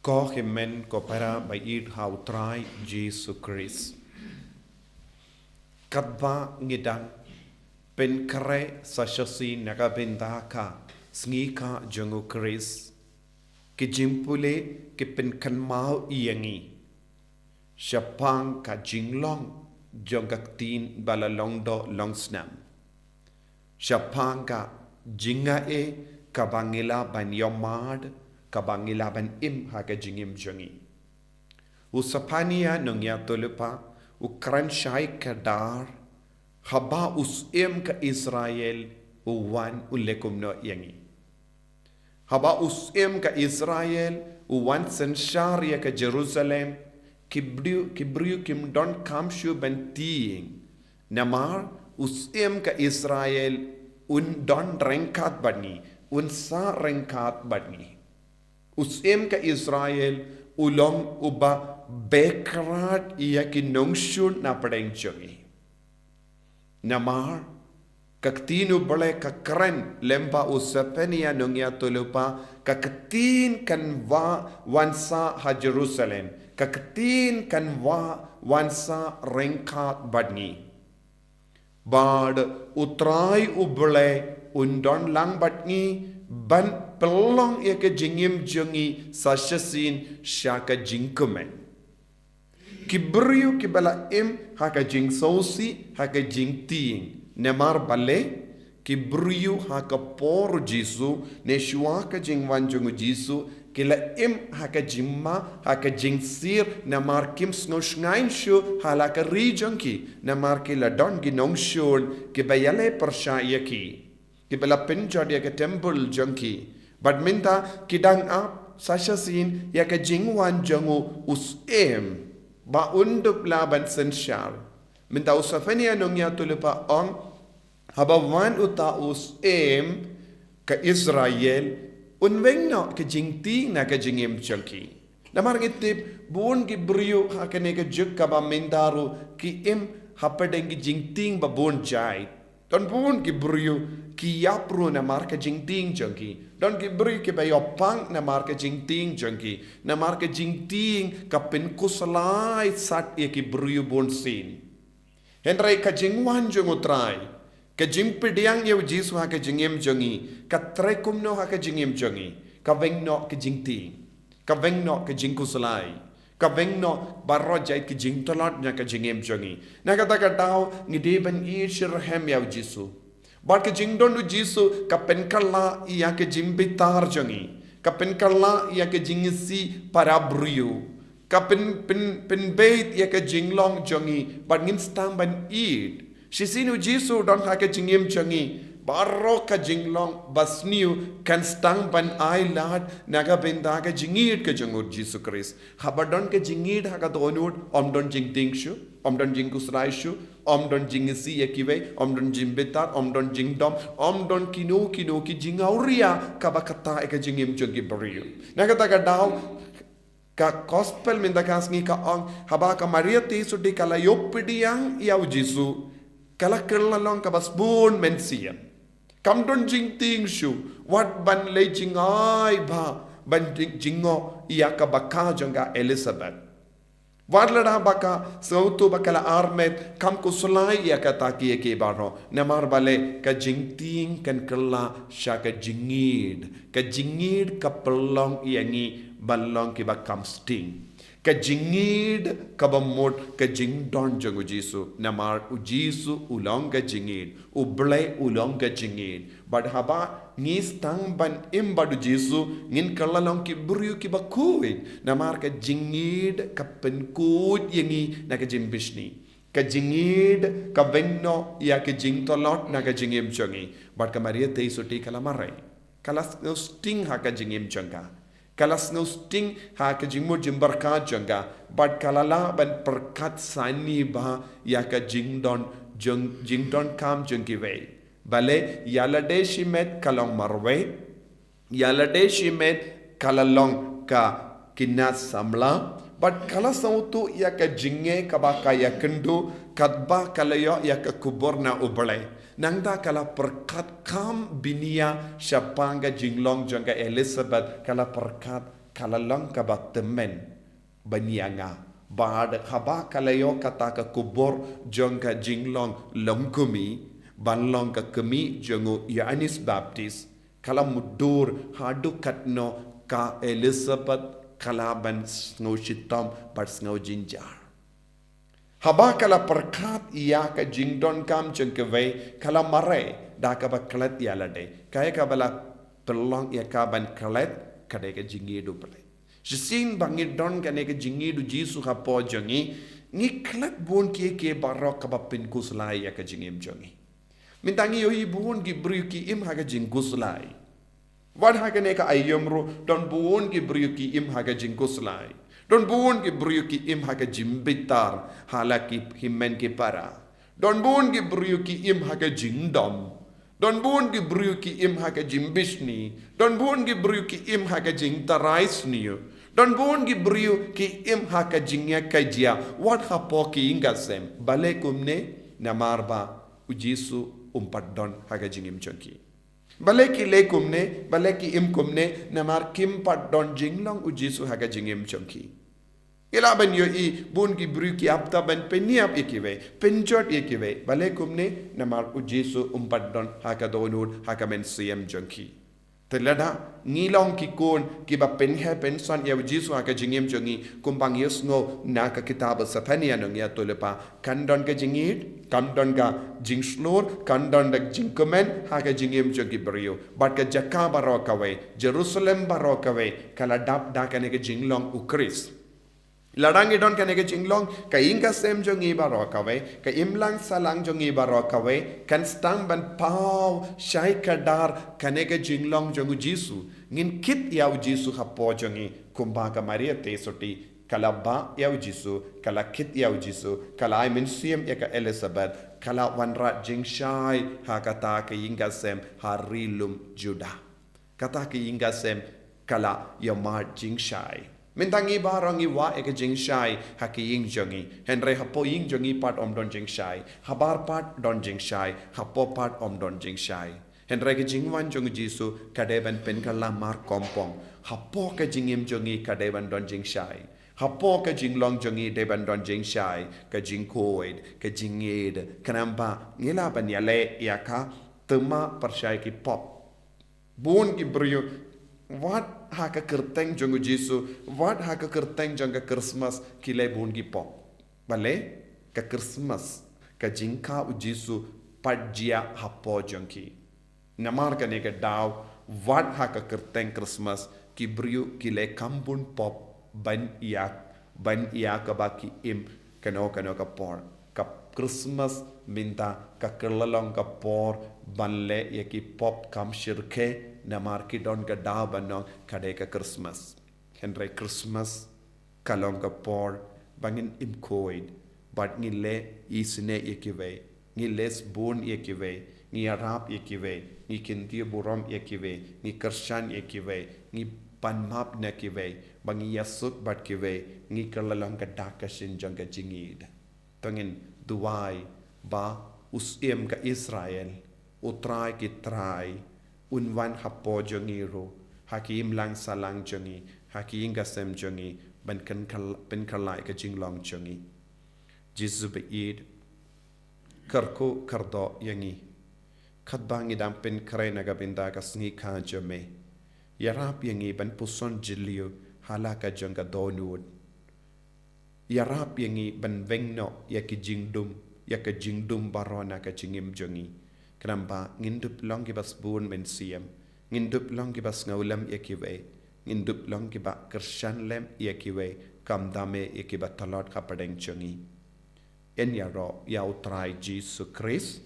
KTIEN kopera by id hautrai Jesus Christ. Kaba ngidang pen kare sashasi nagabindaka sngi jungu Christ. Kijimpule ki pen kanmao iyangi. Shapang ka jinglong jongaktin balalongdo longsnam. Shapang ka jingieid kabangila ban yomad kabangila ban im haga jingim jongi. Usapania nungya tulupa ukran shai kadar haba usim ka Israel uwan ulekum no yangi. Haba usim ka Israel uwan sensharia ka Jerusalem kibriu kim don kamshu ban tiing. Namar usim ka Israel un don rengkat bani un sa rengkat bani. Usim ka Israel ulong uba bekrat iya kinongshun na padeng jongi. Namar kaktinu bole kakren lemba usapenia nungya tulupa kaktin kan wansa ha Jerusalem kaktin kan wansa rengkat badni bad utrai ubole undon lang badni ban pelong ya ke jingim jongi sashasin shaka jingkmen kibriu kibala im haka jing sausi haka jing ting nemar bale kibriu haka por jisu ne shua ka jing wanjungu jisu kila im haka jimma haka jing sir nemar kim sngoshnain shu halaka rijonki nemar kila don ginong shul kibayale persyayaki kibala penjod ya ke temple jonki badminta kidang ap sashasin ya ke jingwan jangu usim ba unduk laban sensyal minta usafania nungya tulupa ong habawan uta usim ke Israel unwengno ke jingti na ke jingim jonki namar ngitip bun gibriu hakane ke juk kaba mindaru ki im hapadengi jingting ba bun jai don bun gibriu ki yapru na marka jingting jonki don gibriu ki bayopang na marka jingting jonki na marka jingting kapin kusalai sat ye gibriu bun sin henry ka jingwan jongutrai ka jingpidiang ye jisu ha ka jingim jongi ka trekumno ha ka jingim jongi ka vengno ka jingting ka vengno ka jingkusalai ka vengno barrojai ki jingtolot nya ka jingim jongi na kata katao ngidiban i shirhem ya jisu bar ka jingdon jisu ka penkalla ya ka jimbitar jongi ka penkalla ya ka jingisi parabriu ka pen bait ya ka jinglong jongi bar ngin stamban id shisinu jisu don ha ka jingim jongi barro ka jinglong basniu kan stang ban ai lad naga benda ka jingieid ka jangur Jesus Christ habadon ka jingieid ha ka donut don jingting shu don jingkusrai shu don jingisi yakive don jimbetar don jingdom don kinu ki jingauria ka bakata ka jingim jogi bariu naga ta ka daw ka gospel minda kasngi ka ong haba ka Maria ti sudi kala yopidiang yaw Jisu kala kerlalong ka basbun mensia kam don jing ting shu wat ban le jing ai ba ban jingo iya ka baka jonga Elizabeth wadlada baka sautu bakala armet kam ko sulai iya ka taki ke baro namar bale ka jing ting kan kala shaka jingieid ka pelong iyangi balong ki bakam sting ka jingieid ka bamot ka jingdon jongu Jisu namar u Jisu ulong ka jingieid uble ulong ka jingieid bad haba ngis tang ban imbadu Jisu ngin kalalong ki buriu ki bakuid namar ka jingieid ka penkut yangi na ka jimbishni ka jingieid ka vengno ya ka jingtolot na ka jingim jongi bad ka Maria te suti kala marai kala sting ha ka jingim jonga kalas no sting ha ka jingmo jimbarkat jonga bad kalala ban perkat sani ba ya ka jingdon kam jongi ve bale yalade shimet kalong marwe yalade shimet kalalong ka kinas samla bad kala sautu ya ka jinge ka ba ka ya kendu kadba kalayo ya ka kuborna ubale nangda kala perkat kam binia syapanga jinglong jangga Elizabeth kala perkat kalalong kabat temen banyanga bad kaba kalayo kata ka kubor jong ka jinglong longkumi banlong ka kemi jongo Yohanes Baptist kala mudur hadu katno ka Elizabeth kalaban snow shitom but snow jinjar haba kala perkat ia ka jingdon kam jong kewei kala mare da ka ba klet ia lade kaya ka bala pelong ia ka ban klet kade ka jingieid pale Jisin bangit don kane ke jingieid Jisu ha po jongi ngi klet bon ke barok ka bapin kuslai ya ka jingim jongi mintangi yo ibun ki bru ki im ha ka jing kuslai wad ha kane ka ayomro don bon ki bru ki im ha ka jing kuslai don bon ki bru ki im ha ka jimbitar halaki himmen ki para don bon ki bru ki im ha ka jingdom don bun ki bru ki im ha ka jimbishni don bun ki bru ki im ha ka jing taraisniyo don bun ki bru ki im ha ka jingya ka jia wat ha po ki ingasem bale kumne namarba ujisu umpat don ha ka jingim chonki bale ki le kumne bale ki im kumne namar kim pat don jinglong ujisu ha ka jingim chonki ila ban yo I bun ki bru ki apta ban peniap ikiwe penjot ikiwe bale kumne namar ujisu umpat don haka donud haka men siem jonki telada ngilong ki kon ki ba penhe penson ya ujisu haka jingiem jongi kumbang yesno naka kitab sapania nong ya tolepa kandon ka jingieid kandon ka jingslor kandon da jingkmen haka jingiem jongi brio bat ka jakka barokawe Jerusalem barokawe kala dap da kane ka jinglong ukris Ladangi don kane ke jinglong ka inga sem jongi barokawe ka imlang salang jongi barokawe kan stang ban pau shai kadar kane ke jinglong jongu Jisu ngin kit ya Jisu hapo jongi kumba ka Maria te soti kala ba ya Jisu kala kit ya Jisu kala I min siem ya ka Elizabeth kala wanrah jingshai ha kata ka inga sem harilum Juda kata ka inga sem kala yamar jingshai Mintangi barangi wa eke jingshai haki ying jongi henre hapo ying jongi part om don jingshai habar part don jingshai hapo part om don jingshai henre ke jingwan jongi Jisu kadeban pen kala mar kompong hapo ke jingim jongi kadeban don jingshai hapo ke jinglong jongi deban don jingshai ke jingkoid ke jingieid kanamba ngila ban yale yaka tema persyai ki pop bun ki brio Wat haka kerteng jongu Jisu, wat haka kerteng jonga Christmas kile bungi pop. Bale ka Christmas ka jingka u Jisu padjia hapo jonki. Namar ka nega daw wat haka kerteng Christmas ki brio kile kambun pop ban iya ka baki im kano ka por. Ka Christmas minta ka kerlalong ka por banle ya ki pop kam shirke namar ki don ka da banong kade ka Christmas henry Christmas kalong ka por bangin imkoid but ngi le isne yekive ngi les bon yekive ngi arab yekive ngi kinti buram yekive ngi Christian yekive ngi panmap nekive bangi yasut bat kive ngi kalalong ka dakasin jang ka jingieid tangin duwai ba usiem ka Israel utrai ki trai unwan hapo jongiro hakim lang salang jongi hakim gasem jongi ban kan pen kalai ka jinglong jongi Jisu beid karko kardo yangi khatbangi dam pen kare naga binda ka sngi kha jome yarap yangi ban puson jilio halaka jonga donud yarap yangi ban vengno yaki jingdum barona ka jingim jongi Kenapa ngindup long kibas bun men siam, ngindup long kibas ngaulam yakiwe, ngindup long kiba kershan lem yakiwe, kam dame yakiba talot kapadeng chongi. En ya ro ya utrai Jisu Christ.